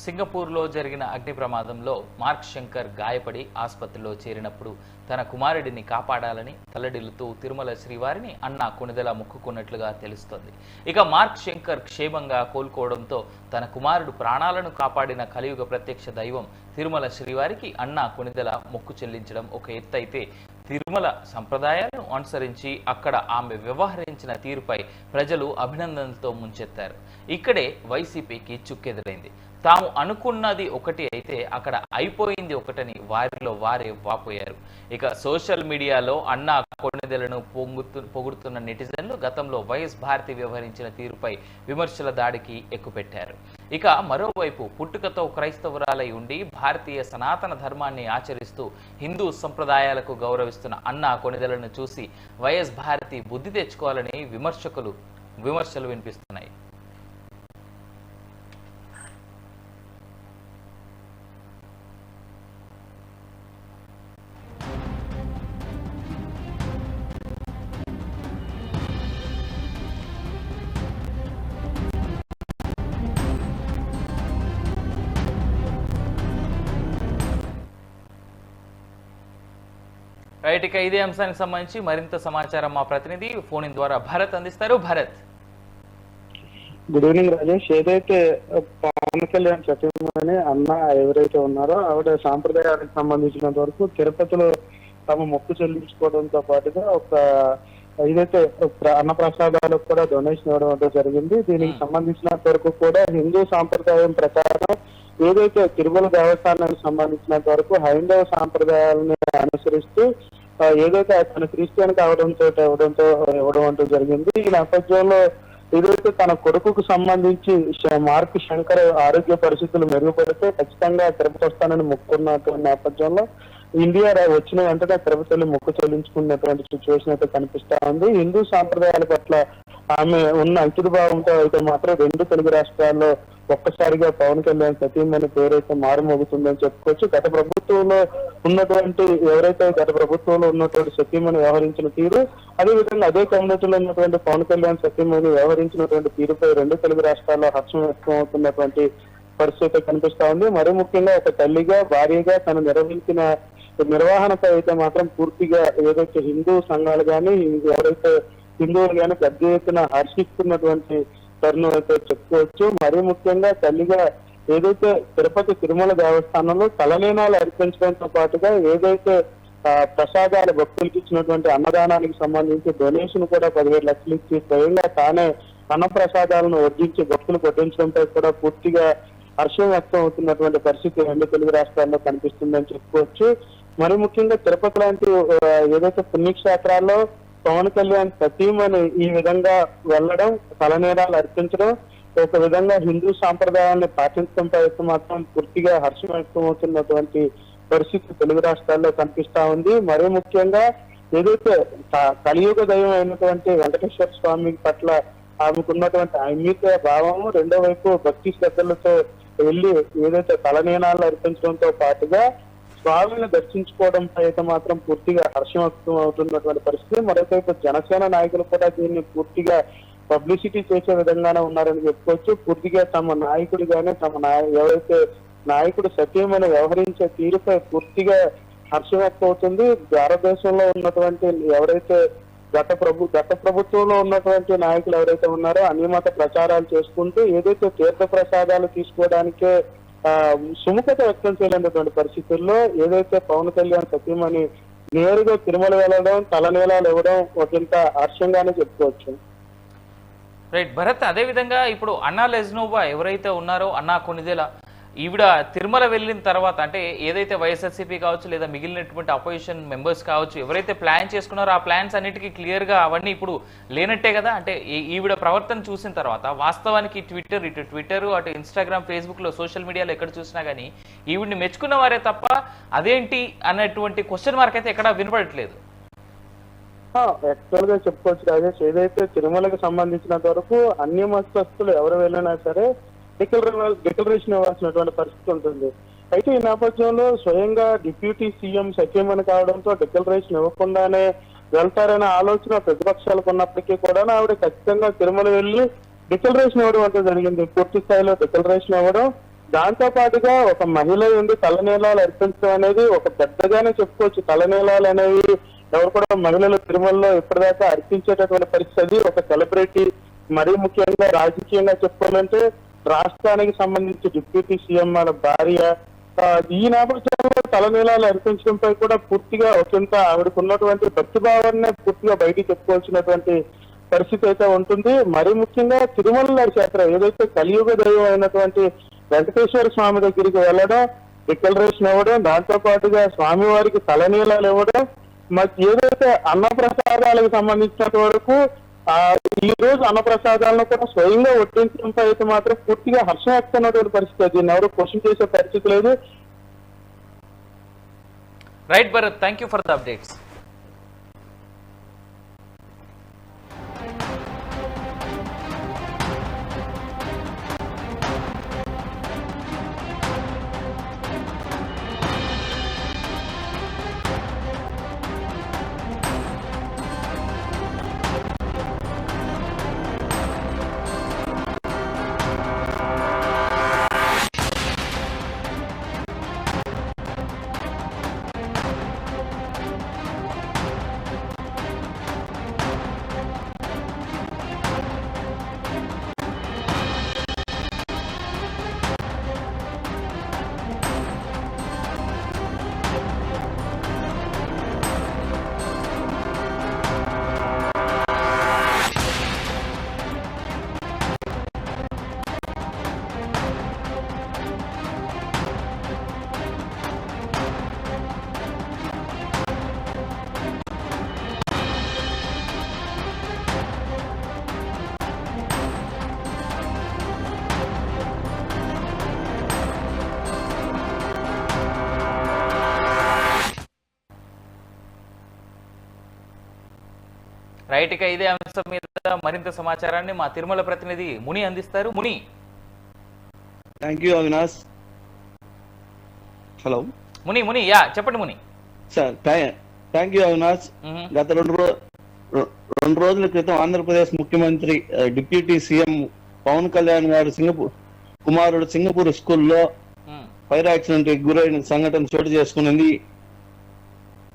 సింగపూర్లో జరిగిన అగ్ని ప్రమాదంలో మార్క్ శంకర్ గాయపడి ఆసుపత్రిలో చేరినప్పుడు తన కుమారుడిని కాపాడాలని తల్లడిల్లుతూ తిరుమల శ్రీవారిని అన్నా కొణిదెల మొక్కుకున్నట్లుగా తెలుస్తోంది. ఇక మార్క్ శంకర్ క్షేమంగా కోలుకోవడంతో తన కుమారుడు ప్రాణాలను కాపాడిన కలియుగ ప్రత్యక్ష దైవం తిరుమల శ్రీవారికి అన్నా కొణిదెల మొక్కు చెల్లించడం ఒక ఎత్తైతే, తిరుమల సంప్రదాయాలను అనుసరించి అక్కడ ఆమె వ్యవహరించిన తీరుపై ప్రజలు అభినందనలతో ముంచెత్తారు. ఇక్కడే వైసీపీకి చుక్కెదురైంది. తాము అనుకున్నది ఒకటి అయితే అక్కడ అయిపోయింది ఒకటని వారిలో వారే వాపోయారు. ఇక సోషల్ మీడియాలో అన్నా కొణిదెలను పొగుడుతున్న నెటిజన్లు గతంలో వైఎస్ భారతి వ్యవహరించిన తీరుపై విమర్శల దాడికి ఎక్కుపెట్టారు. ఇక మరోవైపు పుట్టుకతో క్రైస్తవురాలై ఉండి భారతీయ సనాతన ధర్మాన్ని ఆచరిస్తూ హిందూ సంప్రదాయాలకు గౌరవిస్తున్న అన్నా కొణిదెలను చూసి వైఎస్ భారతి బుద్ధి తెచ్చుకోవాలని విమర్శలు వినిపిస్తున్నాయి. రైట్, ఇక ఇదే అంశానికి సంబంధించి మరింత సమాచారం మా ప్రతినిధి ఫోన్ ఇన్ ద్వారా భరత్ అందిస్తారు. Bharat, good evening Rajesh. ఏదైతే పవన్ కళ్యాణ్ సతీమణి అన్న ఎవరైతే ఉన్నారో ఆవిడ సాంప్రదాయానికి సంబంధించినంత వరకు తిరుపతిలో తమ మొక్కు చెల్లించుకోవడంతో పాటుగా ఏదైతే అన్న ప్రసాదాలకు కూడా డొనేషన్ ఇవ్వడం జరిగింది. దీనికి సంబంధించినంత వరకు కూడా హిందూ సాంప్రదాయం ప్రకారం ఏదైతే తిరుమల దేవస్థానానికి సంబంధించినంత వరకు హైందవ సాంప్రదాయాలను అనుసరిస్తూ ఏదైతే తన క్రిస్టియన్ ఇవ్వడం అంటూ జరిగింది. ఈ నేపథ్యంలో ఏదైతే తన కొడుకుకు సంబంధించి మార్క్ శంకర్ ఆరోగ్య పరిస్థితులు మెరుగుపడితే ఖచ్చితంగా తిరుపతి వస్తానని మొక్కున్నటువంటి నేపథ్యంలో ఇండియా వచ్చిన వెంటనే తిరుపతిలో మొక్కు చెల్లించుకున్నటువంటి సిచ్యువేషన్ అయితే కనిపిస్తా ఉంది. హిందూ సాంప్రదాయాల పట్ల ఆమె ఉన్న అంకిత భావంతో అయితే మాత్రం రెండు తెలుగు రాష్ట్రాల్లో ఒక్కసారిగా పవన్ కళ్యాణ్ సతీమణి పేరైతే మారుమోగుతుందని చెప్పుకోవచ్చు. గత ప్రభుత్వంలో ఉన్నటువంటి సతీమణి వ్యవహరించిన తీరు, అదేవిధంగా అదే కమ్యూనిటీలో ఉన్నటువంటి పవన్ కళ్యాణ్ సతీమణి వ్యవహరించినటువంటి తీరుపై రెండు తెలుగు రాష్ట్రాల్లో హర్షం వ్యక్తం అవుతున్నటువంటి పరిస్థితి కనిపిస్తా ఉంది. మరీ ముఖ్యంగా ఒక తల్లిగా భార్యగా తను నిర్వహించిన నిర్వహణపై అయితే మాత్రం పూర్తిగా ఏదైతే హిందూ సంఘాలు కానీ ఎవరైతే హిందువులు కానీ పెద్ద ఎత్తున హర్షిస్తున్నటువంటి తరుణం అయితే చెప్పుకోవచ్చు. మరీ ముఖ్యంగా తల్లిగా ఏదైతే తిరుపతి తిరుమల దేవస్థానంలో తలనీనాలు అర్పించడంతో పాటుగా ఏదైతే ప్రసాదాల భక్తులకు ఇచ్చినటువంటి అన్నదానానికి సంబంధించి డొనేషన్ కూడా 17 లక్షలు ఇచ్చి స్వయంగా తానే అన్న ప్రసాదాలను వడ్డించి భక్తులు కొట్టించడంపై కూడా పూర్తిగా హర్షం వ్యక్తం అవుతున్నటువంటి పరిస్థితి రెండు తెలుగు రాష్ట్రాల్లో కనిపిస్తుందని చెప్పుకోవచ్చు. మరి ముఖ్యంగా తిరుపతి లాంటి ఏదైతే పుణ్యక్షేత్రాల్లో పవన్ కళ్యాణ్ సతీమణి ఈ విధంగా వెళ్ళడం, తలనీరాలు అర్పించడం, ఒక విధంగా హిందూ సాంప్రదాయాన్ని పాటించడంపై అయితే మాత్రం పూర్తిగా హర్షం వ్యక్తం అవుతున్నటువంటి పరిస్థితి తెలుగు రాష్ట్రాల్లో కనిపిస్తా ఉంది. మరీ ముఖ్యంగా ఏదైతే కలియుగ దైవం అయినటువంటి వెంకటేశ్వర స్వామి పట్ల ఆమెకున్నటువంటి అమిత భావము, రెండో వైపు భక్తి శ్రద్ధలతో వెళ్ళి ఏదైతే తలనీనాలు అర్పించడంతో పాటుగా స్వామిని దర్శించుకోవడంపై అయితే మాత్రం పూర్తిగా హర్షం వ్యక్తం అవుతున్నటువంటి పరిస్థితి. మరోవైపు జనసేన నాయకులు కూడా దీన్ని పూర్తిగా పబ్లిసిటీ చేసే విధంగానే ఉన్నారని చెప్పుకోవచ్చు. పూర్తిగా తమ నాయకుడు కానీ ఎవరైతే నాయకుడు సత్యమని వ్యవహరించే తీరుపై పూర్తిగా హర్షం వ్యక్తం అవుతుంది. భారతదేశంలో ఉన్నటువంటి ఎవరైతే గత ప్రభుత్వంలో ఉన్నటువంటి నాయకులు ఎవరైతే ఉన్నారో అన్యమత ప్రచారాలు చేసుకుంటూ ఏదైతే తీర్థ ప్రసాదాలు తీసుకోవడానికే సుముఖత వ్యక్తం చేయలేనటువంటి పరిస్థితుల్లో ఏదైతే పవన్ కళ్యాణ్ సతీమణి నేరుగా తిరుమల వెళ్ళడం, తలనీలాలు ఇవ్వడం ఒకంత హర్షంగానే చెప్పుకోవచ్చు. రైట్ భరత్, అదేవిధంగా ఇప్పుడు అన్నా లెజ్నోవా ఎవరైతే ఉన్నారో అన్నా కొణిదెల ఈవిడ తిరుమల వెళ్ళిన తర్వాత అంటే ఏదైతే వైఎస్ఆర్సీపీ కావచ్చు లేదా మిగిలినటువంటి అపోజిషన్ మెంబర్స్ కావచ్చు ఎవరైతే ప్లాన్ చేసుకున్నారో ఆ ప్లాన్స్ అన్నిటికీ క్లియర్గా అవన్నీ ఇప్పుడు లేనట్టే కదా. అంటే ఈవిడ ప్రవర్తన చూసిన తర్వాత వాస్తవానికి ట్విట్టర్ అటు ఇన్స్టాగ్రామ్, ఫేస్బుక్లో, సోషల్ మీడియాలో ఎక్కడ చూసినా కానీ ఈవిడిని మెచ్చుకున్న వారే తప్ప అదేంటి అన్నటువంటి క్వశ్చన్ మార్క్ అయితే ఎక్కడా వినపడట్లేదు. యాక్చువల్ గా చెప్పుకోవచ్చు రాజేష్, ఏదైతే తిరుమలకు సంబంధించినంత వరకు అన్య మతస్థులు ఎవరు వెళ్ళినా సరే డిక్లరేషన్ ఇవ్వాల్సినటువంటి పరిస్థితి ఉంటుంది. అయితే ఈ నేపథ్యంలో స్వయంగా డిప్యూటీ సీఎం సత్యమణి కావడంతో డిక్లరేషన్ ఇవ్వకుండానే వెళ్తారనే ఆలోచన ప్రతిపక్షాలకు ఉన్నప్పటికీ కూడా ఆవిడ ఖచ్చితంగా తిరుమల వెళ్ళి డిక్లరేషన్ ఇవ్వడం అంటే జరిగింది. పూర్తి స్థాయిలో డిక్లరేషన్ ఇవ్వడం, దాంతో పాటుగా ఒక మహిళ ఉండి తలనీలాలు అర్పించడం అనేది ఒక పెద్దగానే చెప్పుకోవచ్చు. తలనీలాలు అనేవి ఎవరు కూడా మహిళలు తిరుమలలో ఇప్పటిదాకా అర్పించేటటువంటి పరిస్థితి. ఒక సెలబ్రిటీ, మరీ ముఖ్యంగా రాజకీయంగా చెప్పుకోవాలంటే రాష్ట్రానికి సంబంధించి డిప్యూటీ సీఎం వాళ్ళ భార్య, ఈ నేపథ్యంలో తలనీలాలు అర్పించడంపై కూడా పూర్తిగా ఒకంత ఆవిడకు ఉన్నటువంటి భక్తిభావాన్ని పూర్తిగా బయటికి చెప్పుకోవాల్సినటువంటి పరిస్థితి అయితే ఉంటుంది. మరీ ముఖ్యంగా తిరుమల క్షేత్రం ఏదైతే కలియుగ దైవం అయినటువంటి వెంకటేశ్వర స్వామి దగ్గరికి వెళ్ళడం, డిక్లరేషన్ ఇవ్వడం, దాంతో పాటుగా స్వామి వారికి తలనీలాలు ఇవ్వడం, మాకు ఏదైతే అన్నప్రసాదాలకు సంబంధించినంత వరకు ఈ రోజు అన్నప్రసాదాలను కూడా స్వయంగా వడ్డించడంపై అయితే మాత్రం పూర్తిగా హర్షం వ్యక్తమైనటువంటి పరిస్థితి. దీన్ని ఎవరు క్వశ్చన్ చేసే పరిస్థితి లేదు. Right Bharat, thank you for the updates. Right, ఇక ఇదే అంశం మీద మరింత సమాచారాన్ని మా తిరుమల ప్రతినిధి ముని అందిస్తారు. ముని. Thank you Avinash. హలో ముని చెప్పండి ముని. Sir thank you Avinash. గత రెండు రోజుల క్రితం ఆంధ్రప్రదేశ్ ముఖ్యమంత్రి డిప్యూటీ సీఎం పవన్ కళ్యాణ్ గారు కుమారుడు సింగపూర్ స్కూల్లో ఫైర్ యాక్సిడెంట్ గురైన సంఘటన చోటు చేసుకున్నది.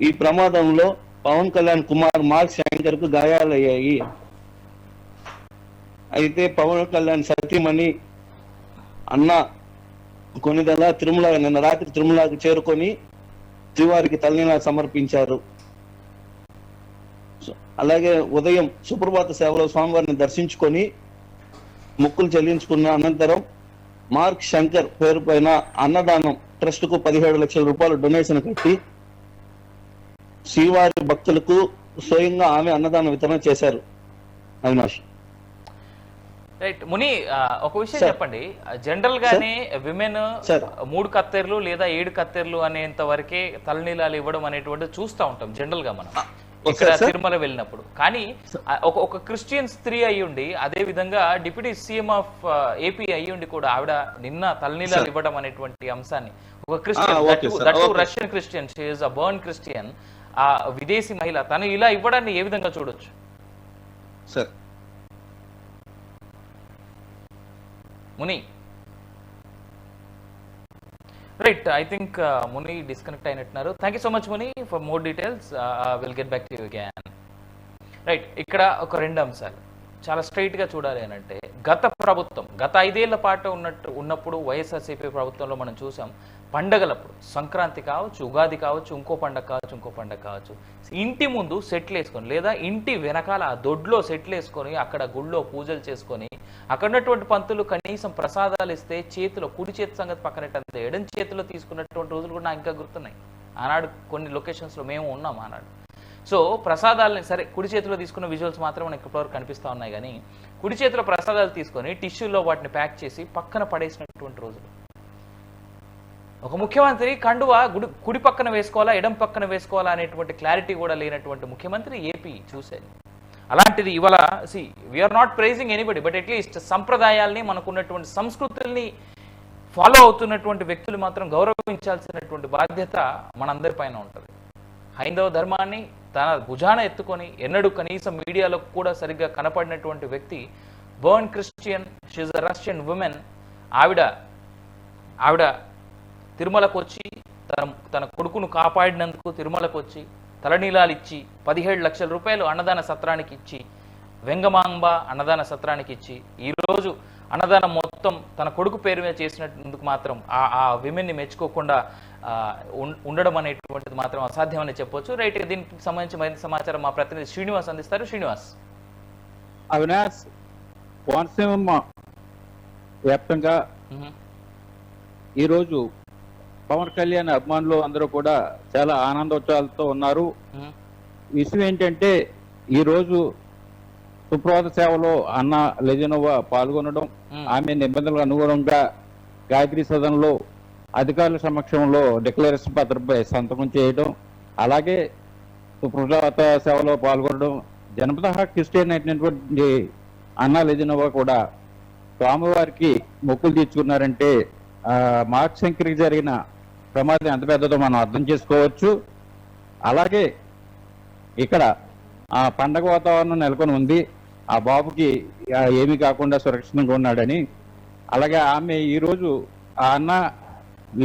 ఈ ప్రమాదంలో పవన్ కళ్యాణ్ కుమార్ మార్క్ శంకర్ కు గాయాలయ్యాయి. అయితే పవన్ కళ్యాణ్ సతీమణి అన్న కొనిదెల నిన్న రాత్రి తిరుమలకి చేరుకొని శ్రీవారికి తలనీలాలు సమర్పించారు. అలాగే ఉదయం సుప్రభాత సేవలో స్వామివారిని దర్శించుకొని మొక్కులు చెల్లించుకున్న అనంతరం మార్క్ శంకర్ పేరు పైన అన్నదానం ట్రస్ట్ కు 17 లక్షల రూపాయలు డొనేషన్ కట్టి శ్రీవారి భక్తులకు స్వయంగా ఆమె అన్నదాన వితరణ చేశారు. అవినాష్. రైట్ ముని, ఒక విషయం చెప్పండి. జనరల్ గానే విమెన్ 3 కత్తెర్లు లేదా 7 కత్తెర్లు అనేంత వరకే తలనీలాలు ఇవ్వడం అనేటువంటిది చూస్తూ ఉంటాం జనరల్ గా మనం ఇక్కడ తిరుమల వెళ్ళినప్పుడు. కానీ ఒక క్రిస్టియన్ స్త్రీ అయ్యుండి, అదే విధంగా డిప్యూటీ సీఎం ఆఫ్ ఏపీ అయ్యుండి కూడా ఆవిడ నిన్న తలనీలాలు ఇవ్వడం అనేటువంటి అంశాన్ని ఒక Christian, Russian Christian, she is a burn Christian, ఆ విదేశీ మహిళ తను ఇలా ఇవ్వడాన్ని ఏ విధంగా చూడొచ్చు? Sir Muni. Right, I think Muni disconnect అయినట్టున్నారు. Thank you so much Muni for more details. Will get back to you again. Right, ఇక్కడ ఒక 2 అంశాలు చాలా స్ట్రైట్ గా చూడాలి అని అంటే, గత 5 ఏళ్ల పాటు ఉన్నప్పుడు వైఎస్ఆర్సీపీ ప్రభుత్వంలో మనం చూసాం, పండగలప్పుడు సంక్రాంతి కావచ్చు, ఉగాది కావచ్చు, ఇంకో పండగ కావచ్చు, ఇంటి ముందు సెట్లు వేసుకొని లేదా ఇంటి వెనకాల ఆ దొడ్లో సెట్లు వేసుకొని అక్కడ గుళ్ళో పూజలు చేసుకొని అక్కడ ఉన్నటువంటి పంతులు కనీసం ప్రసాదాలు ఇస్తే చేతిలో, కుడి చేతి సంగతి పక్కనట్టు ఎడం చేతిలో తీసుకున్నటువంటి రోజులు కూడా నాకు ఇంకా గుర్తున్నాయి. ఆనాడు కొన్ని లొకేషన్స్లో మేము ఉన్నాం ఆనాడు. సో ప్రసాదాలని సరే కుడి చేతిలో తీసుకున్న విజువల్స్ మాత్రం మనకి ఇప్పటివరకు కనిపిస్తూ ఉన్నాయి. కానీ కుడి చేతిలో ప్రసాదాలు తీసుకొని టిష్యూలో వాటిని ప్యాక్ చేసి పక్కన పడేసినటువంటి రోజులు. ఒక ముఖ్యమంత్రి కండువా కుడి పక్కన వేసుకోవాలా, ఎడం పక్కన వేసుకోవాలా అనేటువంటి క్లారిటీ కూడా లేనటువంటి ముఖ్యమంత్రి ఏపీ చూసేది. అలాంటిది ఇవాళ we are not praising anybody, but at least సంప్రదాయాల్ని, మనకున్నటువంటి సంస్కృతుల్ని ఫాలో అవుతున్నటువంటి వ్యక్తులు మాత్రం గౌరవించాల్సినటువంటి బాధ్యత మనందరిపైన ఉంటుంది. హైందవ ధర్మాన్ని తన భుజాన ఎత్తుకొని ఎన్నడూ కనీసం మీడియాలో కూడా సరిగ్గా కనపడినటువంటి వ్యక్తి, born Christian, she a Russian woman, ఆవిడ ఆవిడ తిరుమలకు వచ్చి తన కొడుకును కాపాడినందుకు తిరుమలకు వచ్చి తలనీలాలు ఇచ్చి 17 లక్షల రూపాయలు అన్నదాన సత్రానికి ఇచ్చి, వెంగమాంబ అన్నదాన సత్రానికి ఇచ్చి, ఈరోజు అన్నదానం మొత్తం తన కొడుకు పేరు మీద చేసినందుకు మాత్రం ఆ విమెన్ని మెచ్చుకోకుండా ఉండడం అనేటువంటిది మాత్రం అసాధ్యమని చెప్పొచ్చు. రైట్, దీనికి సంబంధించి మరింత సమాచారం మా ప్రతినిధి శ్రీనివాస్ అందిస్తారు. శ్రీనివాస్. అవినాష్, కోనసీమ వ్యాప్తంగా ఈరోజు పవన్ కళ్యాణ్ అభిమానులు అందరూ కూడా చాలా ఆనందోత్సవాలతో ఉన్నారు. విషయం ఏంటంటే ఈరోజు సుప్రభాత సేవలో అన్న లెజనోవా పాల్గొనడం, ఆమె నిబంధనలకు అనుగుణంగా గాయత్రి సదనంలో అధికారుల సమక్షంలో డిక్లరేషన్ పత్రంపై సంతకం చేయడం, అలాగే సుప్రభాత సేవలో పాల్గొనడం, జనపద క్రిస్టియన్ అయినటువంటి అన్న లెజనోవా కూడా స్వామివారికి మొక్కులు తీర్చుకున్నారంటే మార్చ్ శంకర్కి జరిగిన ప్రమాదం ఎంత పెద్దదో మనం అర్థం చేసుకోవచ్చు. అలాగే ఇక్కడ ఆ పండగ వాతావరణం నెలకొని ఉంది. ఆ బాబుకి ఏమీ కాకుండా సురక్షితంగా ఉన్నాడని. అలాగే ఆమె ఈరోజు ఆ అన్న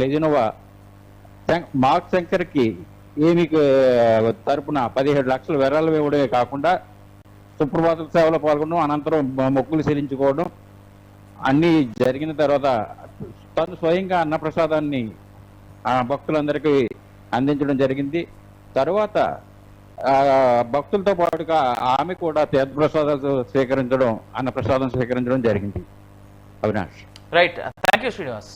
లెజనోవా మార్క్ శంకర్కి ఏమి తరపున 17 లక్షల విరాళం ఇవ్వడమే కాకుండా సుప్రభాత సేవలో పాల్గొనడం, అనంతరం మొక్కులు చెల్లించుకోవడం అన్నీ జరిగిన తర్వాత తను స్వయంగా అన్నప్రసాదాన్ని భక్తులందరికీ అందించడం జరిగింది. తర్వాత భక్తులతో పాటుగా ఆమె కూడా తీర్థప్రసాదాలు స్వీకరించడం, అన్నప్రసాదం స్వీకరించడం జరిగింది. Avinash. Right, thank you Srinivas.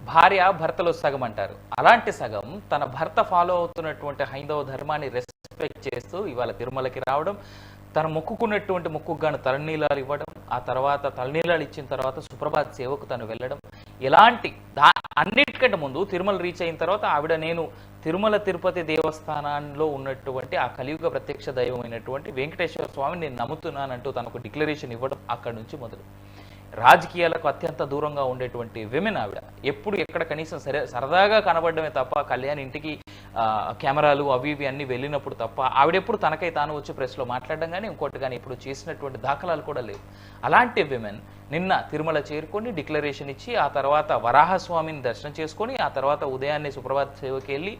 భార్య భర్తలో సగం అంటారు. అలాంటి సగం తన భర్త ఫాలో అవుతున్నటువంటి హైందవ ధర్మాన్ని రెస్పెక్ట్ చేస్తూ ఇవాళ తిరుమలకి రావడం, తను మొక్కుకున్నటువంటి మొక్కుగాను తలనీలాలు ఇవ్వడం, ఆ తర్వాత తలనీలాలు ఇచ్చిన తర్వాత సుప్రభాత్ సేవకు తను వెళ్ళడం, ఇలాంటి అన్నిటికంటే ముందు తిరుమల రీచ్ అయిన తర్వాత ఆవిడ నేను తిరుమల తిరుపతి దేవస్థానంలో ఉన్నటువంటి ఆ కలియుగ ప్రత్యక్ష దైవమైనటువంటి వెంకటేశ్వర స్వామిని నేను నమ్ముతున్నానంటూ తనకు డిక్లరేషన్ ఇవ్వడం అక్కడి నుంచి మొదలు. రాజకీయాలకు అత్యంత దూరంగా ఉండేటువంటి విమెన్ ఆవిడ. ఎప్పుడు ఎక్కడ కనీసం సరదాగా కనబడమే తప్ప కళ్యాణ్ ఇంటికి కెమెరాలు అవి ఇవి అన్ని వెళ్ళినప్పుడు తప్ప ఆవిడెప్పుడు తనకై తాను వచ్చి ప్రెస్లో మాట్లాడడం కానీ ఇంకోటి కానీ ఇప్పుడు చేసినటువంటి దాఖలాలు కూడా లేవు. అలాంటి విమెన్ నిన్న తిరుమల చేరుకొని డిక్లరేషన్ ఇచ్చి ఆ తర్వాత వరాహస్వామిని దర్శనం చేసుకొని ఆ తర్వాత ఉదయాన్నే సుప్రభాత సేవకి వెళ్ళి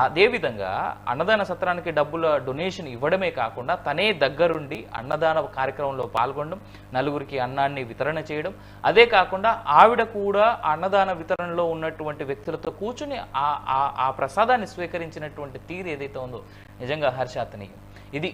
అదేవిధంగా అన్నదాన సత్రానికి డబ్బుల డొనేషన్ ఇవ్వడమే కాకుండా తనే దగ్గరుండి అన్నదాన కార్యక్రమంలో పాల్గొనడం, నలుగురికి అన్నాన్ని వితరణ చేయడం, అదే కాకుండా ఆవిడ కూడా అన్నదాన వితరణలో ఉన్నటువంటి వ్యక్తులతో కూర్చుని ఆ ప్రసాదాన్ని స్వీకరించినటువంటి తీరు ఏదైతే ఉందో నిజంగా హర్షాతనీయం. ఇది